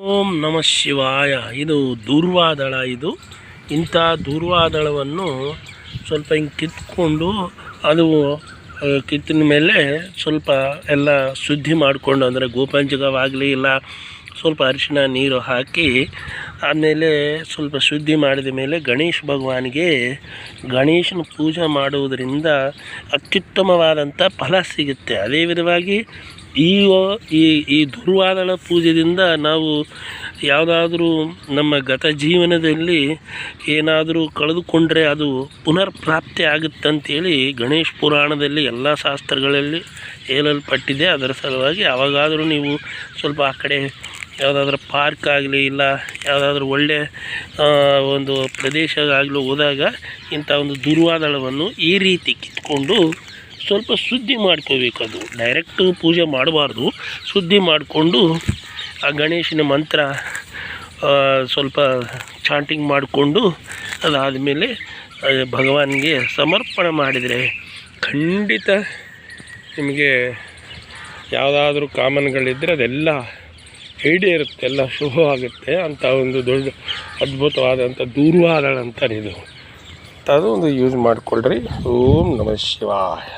ಓಂ ನಮಃ ಶಿವಾಯ. ಇದು ದೂರ್ವಾದಳ. ಇಂಥ ದೂರ್ವಾದಳವನ್ನು ಸ್ವಲ್ಪ ಹಿಂಗೆ ಕಿತ್ಕೊಂಡು ಅದು ಕಿತ್ತಿನ ಮೇಲೆ ಸ್ವಲ್ಪ ಎಲ್ಲ ಶುದ್ಧಿ ಮಾಡಿಕೊಂಡು, ಅಂದರೆ ಗೋಪಂಚಕವಾಗಲಿ ಇಲ್ಲ ಸ್ವಲ್ಪ ಅರಿಶಿನ ನೀರು ಹಾಕಿ ಆಮೇಲೆ ಸ್ವಲ್ಪ ಶುದ್ಧಿ ಮಾಡಿದ ಮೇಲೆ ಗಣೇಶನ ಪೂಜೆ ಮಾಡುವುದರಿಂದ ಅತ್ಯುತ್ತಮವಾದಂಥ ಫಲ ಸಿಗುತ್ತೆ. ಅದೇ ವಿಧವಾಗಿ ಈ ದುರ್ವಾದಳ ಪೂಜೆಯಿಂದ ನಾವು ಯಾವುದಾದ್ರೂ ನಮ್ಮ ಗತ ಜೀವನದಲ್ಲಿ ಏನಾದರೂ ಕಳೆದುಕೊಂಡ್ರೆ ಅದು ಪುನರ್ಪ್ರಾಪ್ತಿ ಆಗುತ್ತಂತೇಳಿ ಗಣೇಶ ಪುರಾಣದಲ್ಲಿ ಎಲ್ಲ ಶಾಸ್ತ್ರಗಳಲ್ಲಿ ಹೇಳಲ್ಪಟ್ಟಿದೆ. ಅದರ ಸಲುವಾಗಿ ಯಾವಾಗಾದರೂ ನೀವು ಸ್ವಲ್ಪ ಆ ಕಡೆ ಯಾವುದಾದ್ರೂ ಪಾರ್ಕ್ ಆಗಲಿ ಇಲ್ಲ ಯಾವುದಾದ್ರೂ ಒಳ್ಳೆಯ ಒಂದು ಪ್ರದೇಶ ಆಗಲಿ ಹೋದಾಗ ಇಂಥ ಒಂದು ದುರ್ವಾದಳವನ್ನು ಈ ರೀತಿ ಕಿತ್ಕೊಂಡು ಸ್ವಲ್ಪ ಶುದ್ಧಿ ಮಾಡ್ಕೋಬೇಕು. ಅದು ಡೈರೆಕ್ಟು ಪೂಜೆ ಮಾಡಬಾರ್ದು, ಶುದ್ಧಿ ಮಾಡಿಕೊಂಡು ಆ ಗಣೇಶನ ಮಂತ್ರ ಸ್ವಲ್ಪ ಚಾಂಟಿಂಗ್ ಮಾಡಿಕೊಂಡು ಅದಾದಮೇಲೆ ಭಗವಾನ್ಗೆ ಸಮರ್ಪಣೆ ಮಾಡಿದರೆ ಖಂಡಿತ ನಿಮಗೆ ಯಾವುದಾದ್ರೂ ಕಾಮನ್ಗಳಿದ್ದರೆ ಅದೆಲ್ಲ ಈಡೇರುತ್ತೆ, ಎಲ್ಲ ಶುಭವಾಗುತ್ತೆ. ಅಂಥ ಒಂದು ದೊಡ್ಡ ಅದ್ಭುತವಾದಂಥ ದೂರ್ವಾದಳ ಅಂತಾರೆ ಇದು. ಅದು ಒಂದು ಯೂಸ್ ಮಾಡಿಕೊಳ್ಳ್ರಿ. ಓಂ ನಮಃ ಶಿವಾಯ.